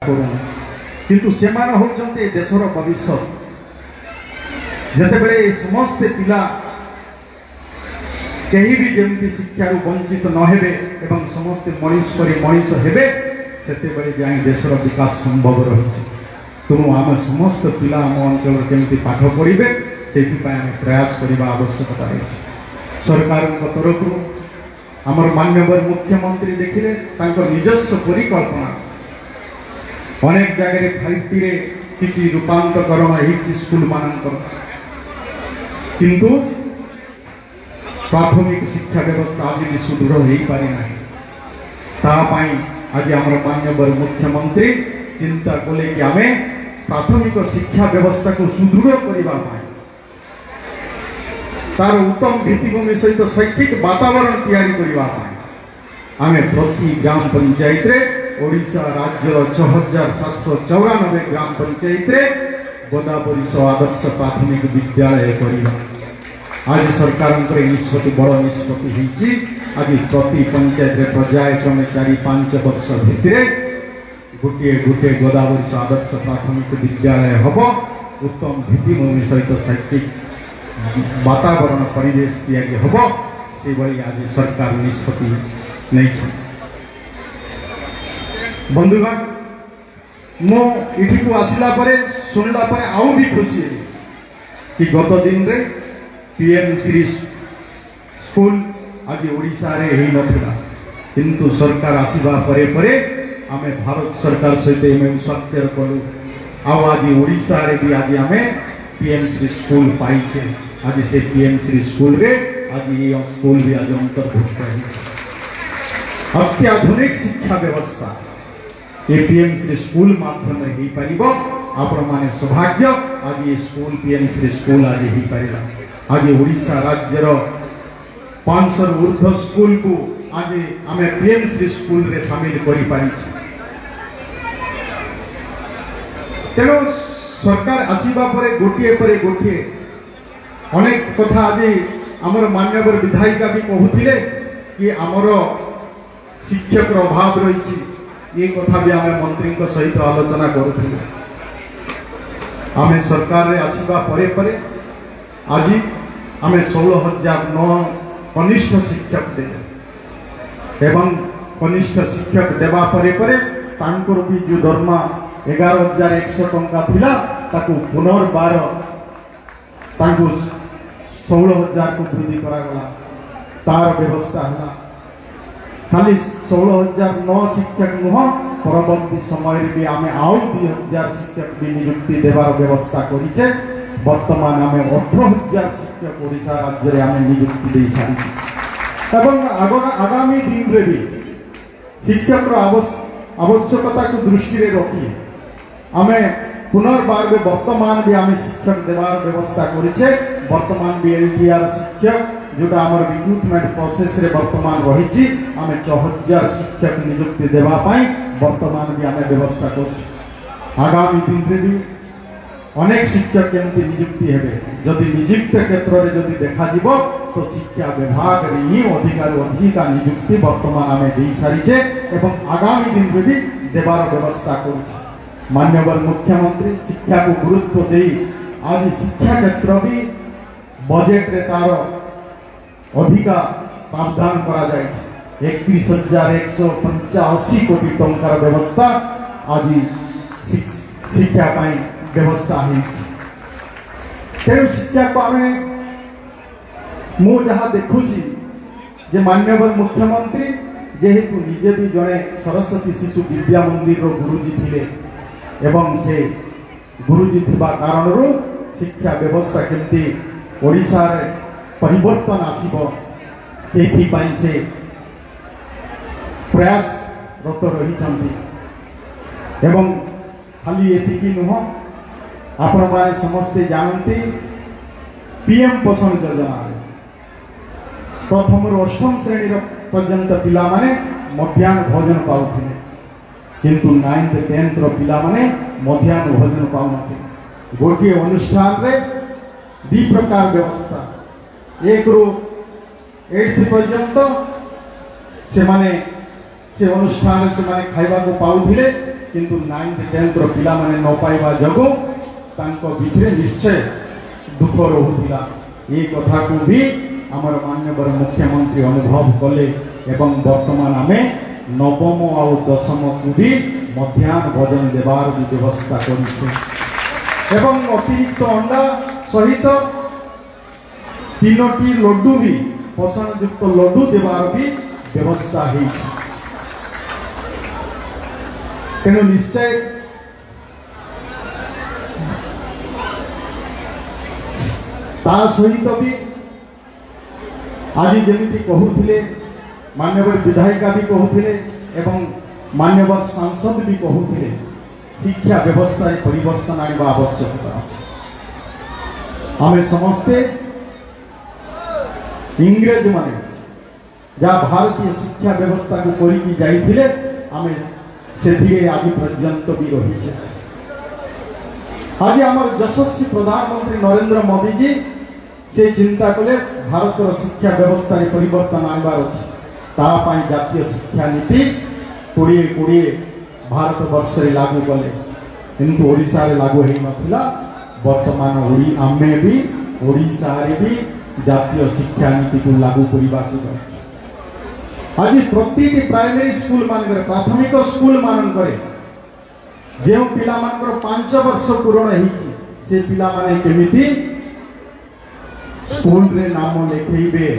किंतु सेमाने होउछन्ते देशर भविष्य जेतेबेले समस्ते पिला कहीं भी जमती शिक्षार वंचित न हेबे एवं समस्ते मनीष परि मनीष हेबे सेतेबेले जाई देशर विकास संभव रही। तेणु आम समस्त पिला आम अंचल केमती पाठ पढ़े से प्रयास करने आवश्यकता रही। सरकार तरफ आमर माननीय मुख्यमंत्री देखिले निजस्व परिकल्पना अनेक जगह 5T रे किसी रूपांतरण होती स्कूल मानकर किंतु प्राथमिक शिक्षा व्यवस्था आज भी सुदृढ़ हो पारि ना। आज आम माननीय मुख्यमंत्री चिंता कले कि आम प्राथमिक शिक्षा व्यवस्था को सुदृढ़ करने तार उत्तम भित्तिभूमि सहित शैक्षिक वातावरण तैयारी करने आम प्रति ग्राम पंचायत रे ओडिशा राज्य 6794 ग्राम पंचायत रे गोदावरी आदर्श प्राथमिक विद्यालय करवा। आज सरकार निष्पत्ति बड़ निष्पत्ति आज प्रति पंचायत रे पर्यायक्रमे 4-5 वर्ष भितर गोटे गोटे गोदावरी आदर्श प्राथमिक विद्यालय हम उत्तम भित्तिभूमि सहित शैक्षिक वातावरण परिवेश तैयारी हम से आज सरकार निष्पत्ति नहीं। बंधुगण मुझी को आसला शुणला आउ भी खुशी कि गत दिन रे पीएम श्री स्कूल आज ओडिशा रे ही नथिला किंतु सरकार आसीबा परे परे आमे भारत सरकार सहित एम स्वाक्षर कलु आज ओडिशा रे भी आज आमे पीएम श्री स्कूल पाइछे। आज से पीएम श्री स्कूल रे आज ये स्कूल भी आज अंतर्भुक्त है। अत्याधुनिक शिक्षा व्यवस्था पीएम श्री स्कूल माध्यम हो पार आपण माने सौभाग्य आज ये स्कूल पीएम श्री स्कूल आज हो पारा। आज ओडिशा राज्यर 500 ऊर्ध्व स्कूल को आज आम पीएम श्री स्कूल रे शामिल करि पारि। तेणु सरकार आसीबा परे गोटिए परे गोटिए अनेक कथा आज आमर मान्यवर विधायिका भी कहूथिले कि आमर शिक्षक अभाव रही ये कथा भी आम मंत्री सहित आलोचना करूँ। आम सरकार रे आसीबा परे परे आज आम 16,009 कनिष्ठ शिक्षक दे एवं कनिष्ठ शिक्षक देवा परे परे तांकर भी जो दरमा 11,100 टंका थिला ताकू पुनर्बार तांकू 16,000 को वृद्धि करागला तार व्यवस्था है। खाली 16,009 शिक्षक नुह परवर्ती समय भी आम आउ 2,000 शिक्षक भी नियुक्ति देवार व्यवस्था करिछे। वर्तमान आम 18,000 शिक्षक ओडिशा राज्य रे आम नियुक्ति दे सारी एवं आगामी दिन रे भी शिक्षक आवश्यकता को दृष्टि रे रखी आम पुनर्बार भी वर्तमान भी आम शिक्षक देवार व्यवस्था करिछे। वर्तमान भी एलटीआर शिक्षक जोटा आमर रिक्रुटमेंट प्रोसेस रे वर्तमान रही आम 4,000 शिक्षक नियुक्ति देवा पाई वर्तमान भी आम व्यवस्था कर। आगामी दिन रे भी अनेक शिक्षक केमती नियुक्ति हेबे जदि नियुक्त क्षेत्र में जदि देखा जीवो तो शिक्षा विभाग रे ही अधिका नियुक्ति वर्तमान आम दे सारीचे एवं आगामी दिन रे भी देवार व्यवस्था करूछे। माननीय मुख्यमंत्री शिक्षा को गुरुत्व दे आज शिक्षा क्षेत्र भी बजेट रे तार अधिका प्रावधान करा जाए 31,185 कोटी टंकार व्यवस्था आज शिक्षा पाई व्यवस्था है। तेणु शिक्षा को आम मु जहाँ देखुची जे माननीय मुख्यमंत्री जेहेतु निजे भी जड़े सरस्वती शिशु विद्या मंदिर गुरुजी थिले एवं से गुरुजी थिबा कारणरू शिक्षा व्यवस्था केमती ओडिशा रे परिवर्तन आसीबो से प्रयासरत रही एवं खाली एतिकी नुह आपण माने समस्ते जानते पीएम पोषण योजना प्रथम 8म श्रेणी पर्यंत पिला माने मध्याह्न भोजन पाउथिले किंतु 9th 10th पिला माने मध्याह्न भोजन पाउनथिले। गोटे अनुष्ठान रे 2 प्रकार व्यवस्था 1 ରୁ 8th पर्यंत से माने से अनुष्ठान से माने खाइबा को पाउथिले किंतु 9th 10th रो पिला माने न पाइबा जगो तांको भितरे निश्चय दुख रहुथिला। ये कथा को भी आमर माननीय मुख्यमंत्री अनुभव कले एवं वर्तमान आमे नवम और दशम को भी मध्याह्न भोजन देवार भी व्यवस्था करिछे एवं अतिरिक्त अंडा सहित 3टी लड्डू भी पोषण युक्त लड्डू देवार भी व्यवस्था है। तेणु निश्चय ता सहित भी आज जमी कहूले मान्यवर विधायिका भी कहूले एवं मान्यवर सांसद भी कहूले शिक्षा व्यवस्था परिवर्तन आने आवश्यकता। आमे समस्ते इंग्रेज माने जहाँ भारतीय शिक्षा व्यवस्था को करिकी जाइथिले आमे सेथिरे आज पर्यंत भी रही। आज आमर यशस्वी प्रधानमंत्री नरेंद्र मोदी जी से चिंता कले भारत शिक्षा व्यवस्था परिवर्तन आनबार अछि। तापाई जातीय शिक्षा नीति 2020 भारत वर्ष लागू कले किंतु ओडिशा रे लागू हेई नथिला। वर्तमान आमे भी ओडिशा रे भी जातीय शिक्षा नीति को लागू करबा को आज प्रति प्राइमरी स्कूल मानकर प्राथमिक स्कूल मानकर जो पिला मानकर 5 वर्ष पूर्ण हेछि से पिला माने केमिति स्कूल रे नाम लिखेबे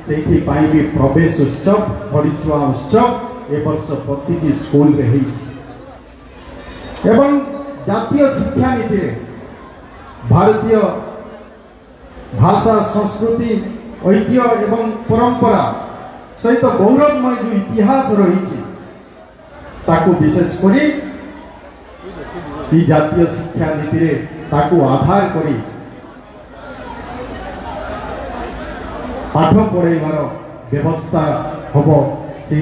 सेठी पाई भी प्रवेश उत्सव परीक्षा उत्सव ए वर्ष प्रति स्कूल रे हेछि एवं जातीय शिक्षा नीति रे भारतीय भाषा संस्कृति ऐतिह्य एवं परंपरा सहित गौरवमय जो इतिहास रही ताकू विशेष करी जातीय शिक्षा नीति रे ताकू आधार करी पाठ पढ़ाइबार व्यवस्था हम से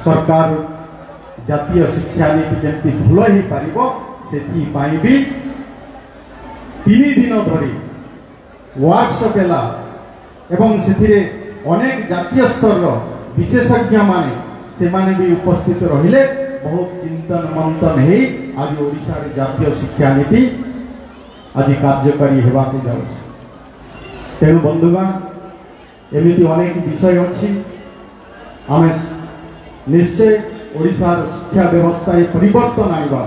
सरकार जातीय शिक्षा नीति जमी भूल हो पार से भी 3 दिन धरी वर्कशॉप है एवं से अनेक जातीय स्तर विशेषज्ञ माने से माने भी उपस्थित रहिले बहुत चिंतन मंथन है आज ओडिशा रे जातीय शिक्षा नीति आज कार्यकारी हेबा को जाउछ। तेणु बंधुगण एमिति अनेक विषय अच्छी आमे निश्चय ओडिशा शिक्षा व्यवस्था परिवर्तन आनिबा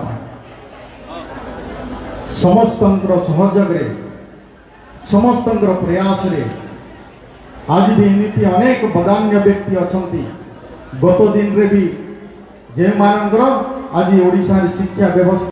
समस्तंकर सहयोग रे समस्तंकर प्रयास रे आज भी एमिति अनेक बदान्य व्यक्ति अछंती गत दिन रे भी जे मानकर आज ओडिशा शिक्षा व्यवस्था